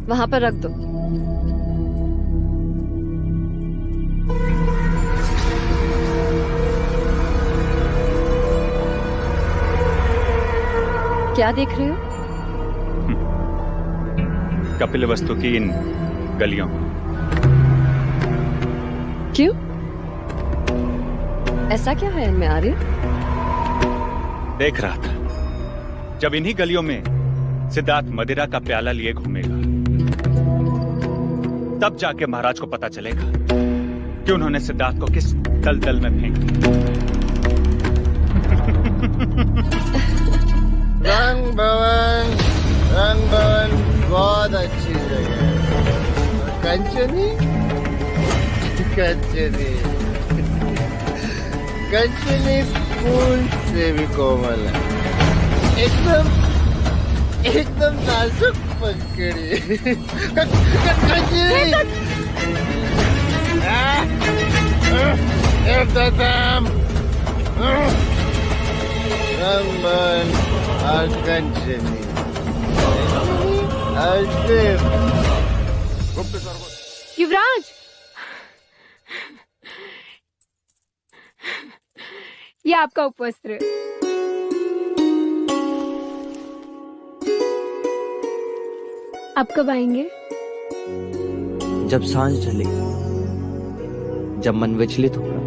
वहां पर रख दो। क्या देख रहे हो? कपिलवस्तु की इन गलियों। क्यों? ऐसा क्या है इनमें आर्य? देख रहा था, जब इन्हीं गलियों में सिद्धार्थ मदिरा का प्याला लिए घूमेगा, तब जाके महाराज को पता चलेगा कि उन्होंने सिद्धार्थ को किस दलदल में फेंक दिया। रंग भवन बहुत अच्छी जगह है। कंचनी कंचनी कंचनी फूल से भी कोमल है, एकदम नाजुक पंखड़ी। कंचनी एकदम रंगमन और कंचनी। युवराज, ये आपका उपवस्त्र। आप कब आएंगे? जब सांझ ढले, जब मन विचलित होगा।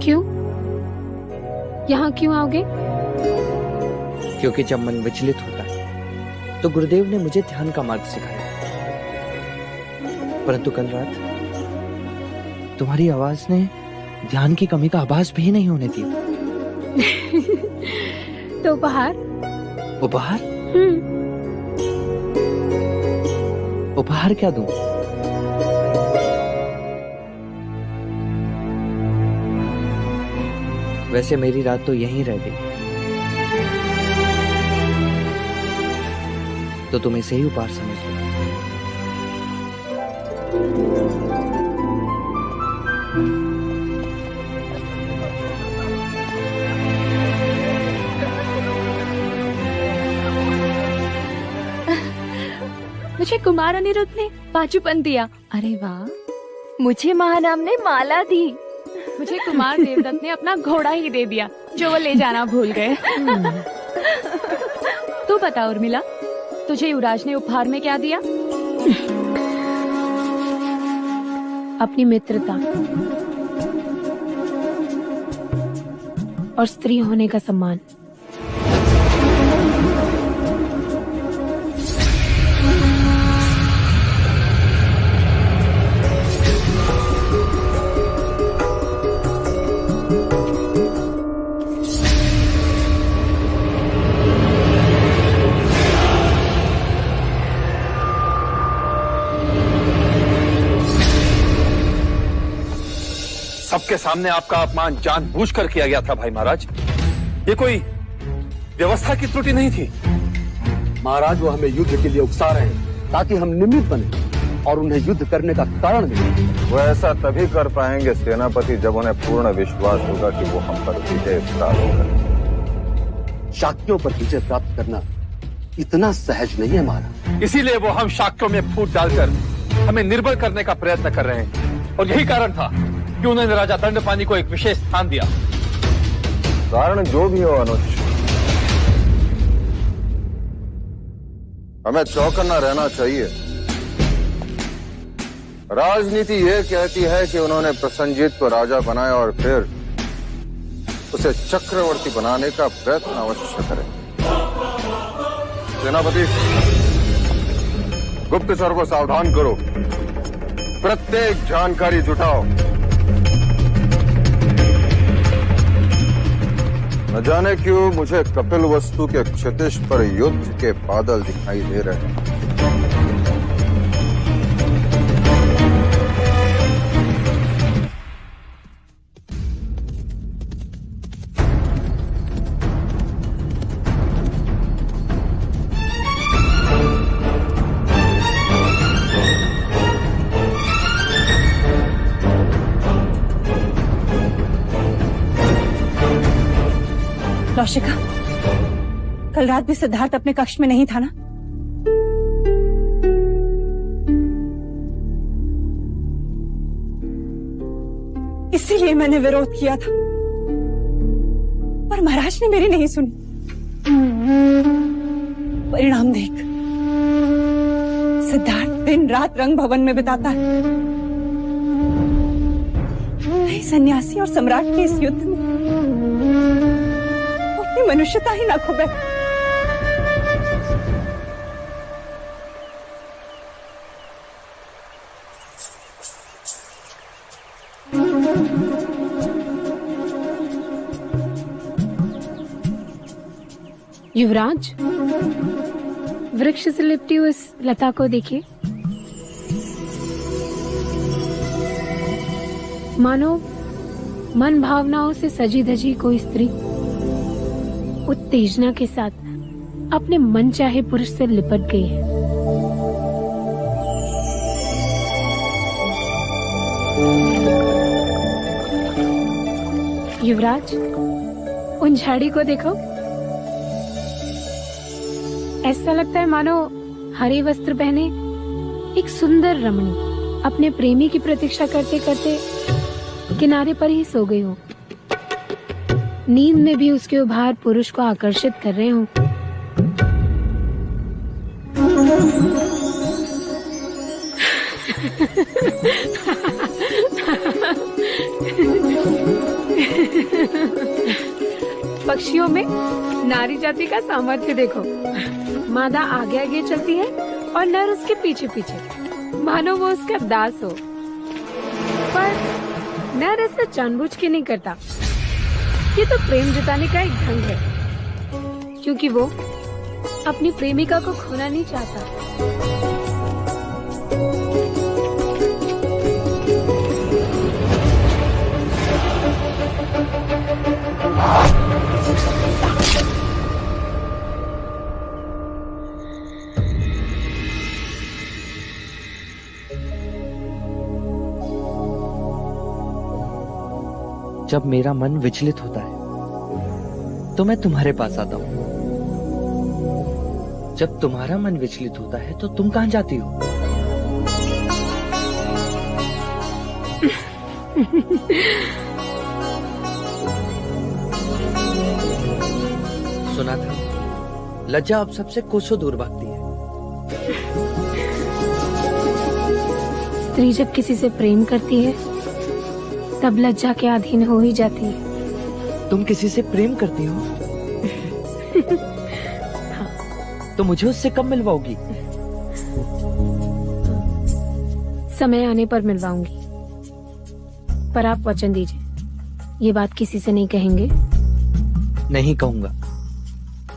क्यों? यहाँ क्यों आओगे? क्योंकि जब मन विचलित होता है तो गुरुदेव ने मुझे ध्यान का मार्ग सिखाया, परंतु कल रात तुम्हारी आवाज ने ध्यान की कमी का आभास भी नहीं होने दिया। तो उपहार? उपहार? उपहार क्या दूं? वैसे मेरी रात तो यहीं रह गई, तो तुम इसे ही उपहार समझ लो। मुझे कुमार अनिरुद्ध ने पाचूपन दिया। अरे वाह। मुझे महानाम ने माला दी। मुझे कुमार देवदत्त ने अपना घोड़ा ही दे दिया, जो वो ले जाना भूल गए। तू बता उर्मिला, तुझे युवराज ने उपहार में क्या दिया? अपनी मित्रता और स्त्री होने का सम्मान। सबके सामने आपका अपमान जानबूझकर किया गया था भाई महाराज। ये कोई व्यवस्था की त्रुटि नहीं थी। महाराज, वो हमें युद्ध के लिए उकसा रहे हैं ताकि हम निमित्त बने और उन्हें युद्ध करने का कारण मिले। वो ऐसा तभी कर पाएंगे सेनापति, जब उन्हें पूर्ण विश्वास होगा कि वो हम पर विजय प्राप्त करेंगे। शाक्यों पर विजय प्राप्त करना इतना सहज नहीं है महाराज। इसीलिए वो हम शाक्यों में फूट डालकर हमें निर्बल करने का प्रयत्न कर रहे हैं, और यही कारण था कि उन्होंने राजा दंडपानी को एक विशेष स्थान दिया। कारण जो भी हो अनुज, हमें चौकन्ना रहना चाहिए। राजनीति ये कहती है कि उन्होंने प्रसन्नजीत को राजा बनाया और फिर उसे चक्रवर्ती बनाने का प्रयत्न अवश्य करें। सेनापति, गुप्तचर को सावधान करो, प्रत्येक जानकारी जुटाओ। न जाने क्यों मुझे कपिलवस्तु के क्षितिज पर युद्ध के बादल दिखाई दे रहे हैं। कौशिका, कल रात भी सिद्धार्थ अपने कक्ष में नहीं था ना? इसीलिए मैंने विरोध किया था, पर महाराज ने मेरी नहीं सुनी। परिणाम देख, सिद्धार्थ दिन रात रंग भवन में बिताता है। नहीं, सन्यासी और सम्राट के इस युद्ध में वो अपनी मनुष्यता ही ना खो बैठा। युवराज, वृक्ष से लिपटी हुई इस लता को देखिए। मानो मन भावनाओं से सजी धजी कोई स्त्री उत्तेजना के साथ अपने मन चाहे पुरुष से लिपट गई है। युवराज, उन झाड़ी को देखो। ऐसा लगता है मानो हरे वस्त्र पहने एक सुंदर रमणी अपने प्रेमी की प्रतीक्षा करते करते किनारे पर ही सो गई हो। नींद में भी उसके उभार पुरुष को आकर्षित कर रहे हो। पक्षियों में नारी जाति का सामर्थ्य देखो। मादा आगे आगे चलती है और नर उसके पीछे पीछे, मानो वो उसका दास हो। पर नर ऐसा जानबूझ के नहीं करता। ये तो प्रेम जताने का एक ढंग है, क्योंकि वो अपनी प्रेमिका को खोना नहीं चाहता। जब मेरा मन विचलित होता है तो मैं तुम्हारे पास आता हूँ। जब तुम्हारा मन विचलित होता है तो तुम कहाँ जाती हो? सुना था लज्जा अब सबसे कोसों दूर भागती है। स्त्री जब किसी से प्रेम करती है तब लज्जा के अधीन हो ही जाती है। तुम किसी से प्रेम करती हो? हाँ। तो मुझे उससे कब मिलवाओगी? समय आने पर मिलवाऊंगी, पर आप वचन दीजिए, ये बात किसी से नहीं कहेंगे? नहीं कहूंगा।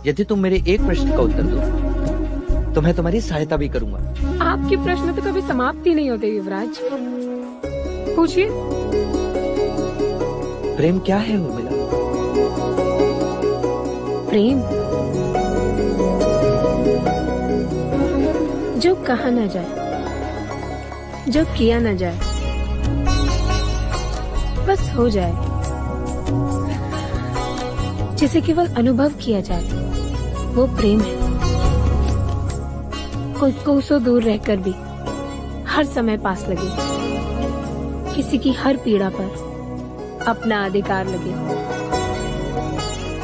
यदि तुम मेरे एक प्रश्न का उत्तर दो तो मैं तुम्हारी सहायता भी करूंगा। आपके प्रश्न तो कभी समाप्त ही नहीं होते युवराज। पूछिए। प्रेम क्या है उर्मिला? प्रेम जो कहा न जाए, जो किया न जाए, बस हो जाए, जिसे केवल अनुभव किया जाए, वो प्रेम है। कोई कोसों दूर रहकर भी हर समय पास लगे, किसी की हर पीड़ा पर अपना अधिकार लगे।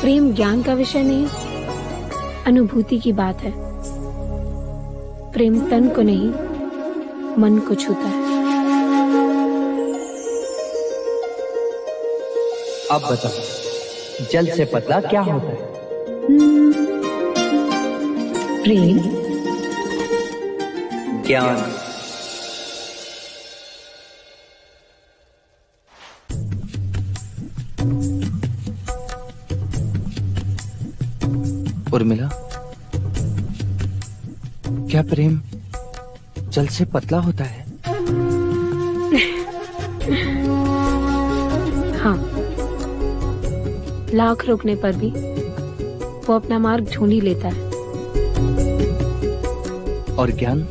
प्रेम ज्ञान का विषय नहीं, अनुभूति की बात है। प्रेम तन को नहीं, मन को छूता है। अब बताओ, जल से पतला क्या होता है? प्रेम, ज्ञान। उर्मिला, क्या प्रेम जल से पतला होता है? हाँ, लाख रोकने पर भी वो अपना मार्ग ढूंढ ही लेता है। और ज्ञान?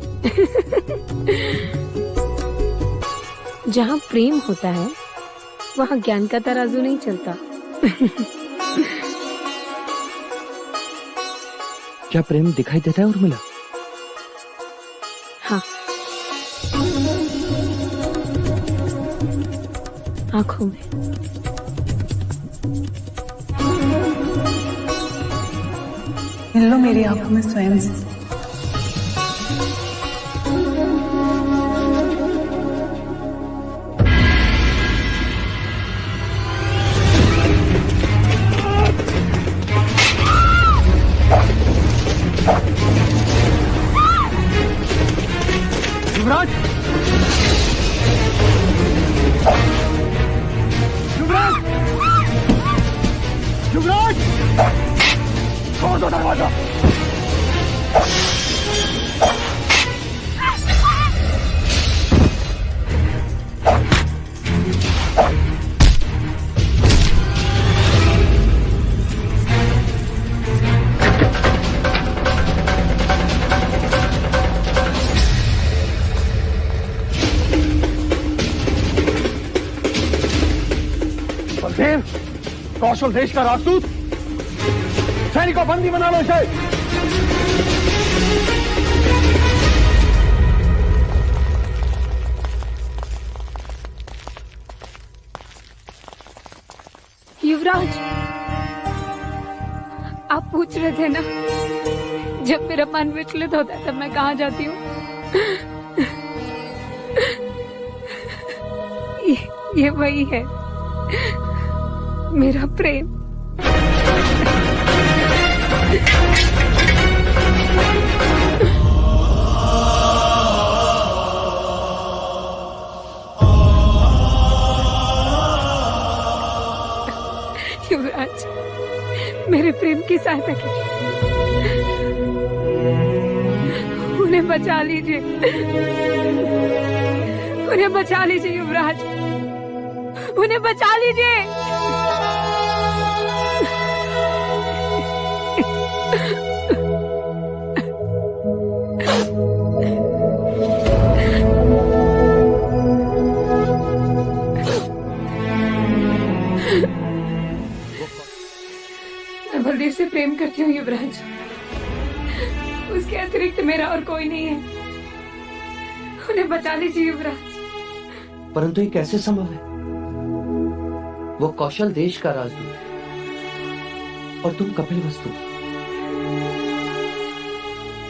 जहाँ प्रेम होता है वहाँ ज्ञान का तराजू नहीं चलता। क्या प्रेम दिखाई देता है उर्मिला? हाँ। आंखों में। मिल लो मेरी आंखों में स्वयं से। युवराज! युवराज! युवराज! छोड़ दो दरवाजा! बलदेव, कौशल देश का राजदूत, सैनिकों बंदी बना लो इसे। युवराज, आप पूछ रहे थे ना, जब मेरा मन विचलित होता है तब मैं कहाँ जाती हूँ? ये वही है, मेरा प्रेम। युवराज, मेरे प्रेम की सहायता कीजिए, उन्हें बचा लीजिए, उन्हें बचा लीजिए युवराज, उन्हें बचा लीजिए। मैं बलदेव से प्रेम करती हूँ युवराज, उसके अतिरिक्त मेरा और कोई नहीं है, उन्हें बचा लीजिए युवराज। परंतु ये कैसे संभव है? वो कौशल देश का राजदूत और तुम कपिल वस्तु,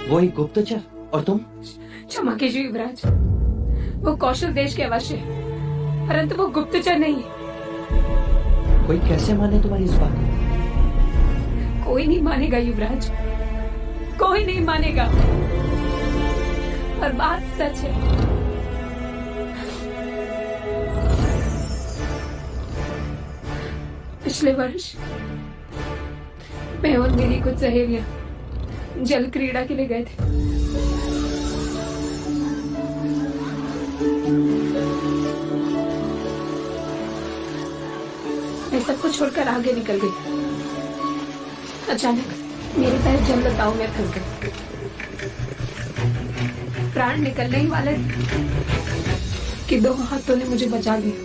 वो एक गुप्तचर और तुम। क्षमा कीजिए युवराज, वो कौशल देश के अवश्य है, परंतु वो गुप्तचर नहीं है। कोई कैसे माने तुम्हारी इस बात को? कोई नहीं मानेगा युवराज, कोई नहीं मानेगा, पर बात सच है। पिछले वर्ष मैं और मेरी कुछ सहेलियां जल क्रीड़ा के लिए गए थे। मैं सबको छोड़कर आगे निकल गई। अचानक मेरे पैर जल लताओं में फंस गए, प्राण निकलने ही वाले थे कि दो हाथों ने मुझे बचा लिया।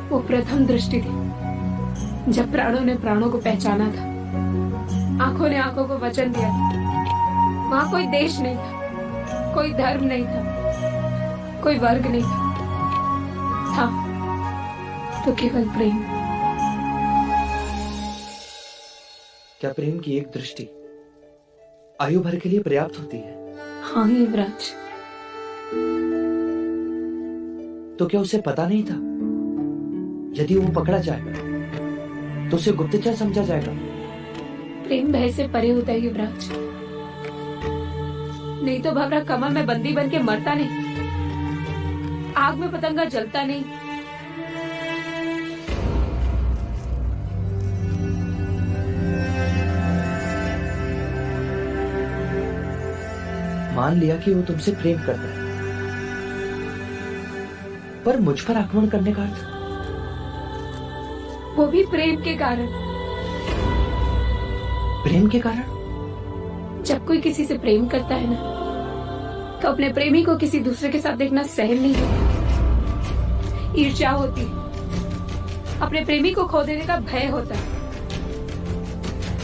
वो प्रथम दृष्टि थी जब प्राणों ने प्राणों को पहचाना था, आंखों ने आंखों को वचन दिया था। वहां कोई देश नहीं था, कोई धर्म नहीं था, कोई वर्ग नहीं था तो केवल प्रेम। क्या प्रेम की एक दृष्टि आयु भर के लिए पर्याप्त होती है? हाँ युवराज। तो क्या उसे पता नहीं था यदि वो पकड़ा जाएगा तो उसे गुप्तचर समझा जाएगा? प्रेम भय से परे होता है युवराज, नहीं तो भंवरा कमल में बंदी बन के मरता नहीं, आग में पतंगा जलता नहीं। मान लिया कि वो तुमसे प्रेम करता है, पर मुझ पर आक्रमण करने का अर्थ? वो भी प्रेम के कारण। प्रेम के कारण? जब कोई किसी से प्रेम करता है ना, तो अपने प्रेमी को किसी दूसरे के साथ देखना सहन नहीं होता, ईर्ष्या होती, अपने प्रेमी को खो देने का भय होता है।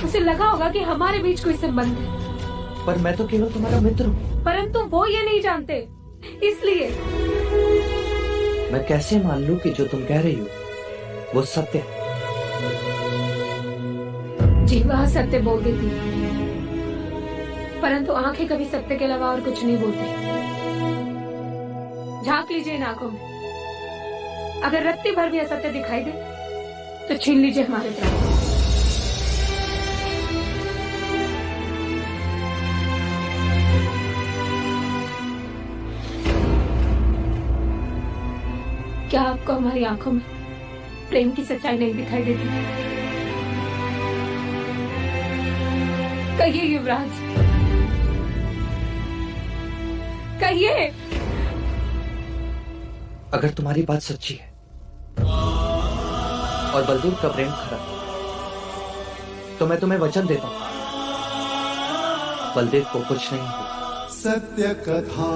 उसे लगा होगा कि हमारे बीच कोई संबंध है। पर मैं तो केवल तुम्हारा मित्र हूँ। परंतु वो ये नहीं जानते, इसलिए। मैं कैसे मान लूं कि जो तुम कह रही हो वो सत्य है? जीवा सत्य बोल देती, परंतु आंखें कभी सत्य के अलावा और कुछ नहीं बोलती। झांक लीजिए इन आंखों में, अगर रत्ती भर भी असत्य दिखाई दे तो छीन लीजिए हमारे प्राण। क्या आपको हमारी आंखों में प्रेम की सच्चाई नहीं दिखाई देती? कहिए युवराज, कहिए। अगर तुम्हारी बात सच्ची है और बलदेव का प्रेम खरा, तो मैं तुम्हें वचन देता हूं, बलदेव को कुछ नहीं हुआ। सत्य कथा